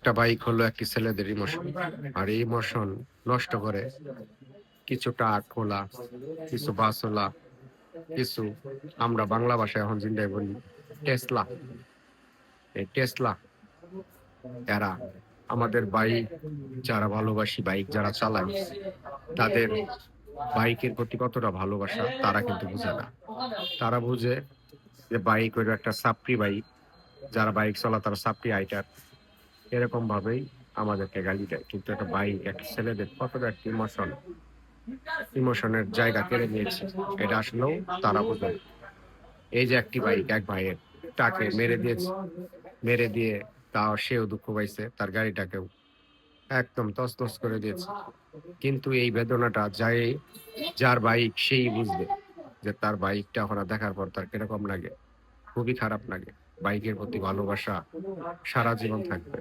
একটা বাইক হলো একটি ছেলেদের ইমোশন। আর এই ইমোশন নষ্ট করে কিছু ট্রাকওয়ালা, কিছু বাসওয়ালা, কিছু আমরা বাংলা ভাষায় এখন যেটাই বলি টেসলা। এই টেসলা এরা আমাদের বাইক যারা ভালোবাসি, বাইক যারা চালায়, তাদের বাইকের প্রতি কতটা ভালোবাসা তারা কিন্তু বুঝে না। তারা বুঝে যে বাইক হইলো একটা সাপ্রি বাইক। যারা বাইক চালায় তারা সাপ্রি রাইডার। এরকম ভাবেই আমাদেরকে গালি দেয়। কিন্তু একটা বাইক একটা ছেলেদের কতটা একটা ইমোশনের জায়গা কেড়ে নিয়েছে। এটা আসলেও তারা বোঝে না। এই যে একটি বাইক এক ভাইয়ের তাকে মেরে দিয়েছে। মেরে দিয়ে তাও সেও দুঃখ পাইছে। তার গাড়িটাকেও একদম তছনছ করে দিয়েছে। কিন্তু এই বেদনাটা যার বাইক সেই বুঝবে যে তার বাইকটা হঠাৎ দেখার পর তার কিরকম লাগে। খুবই খারাপ লাগে। বাইকের প্রতি ভালোবাসা সারা জীবন থাকবে।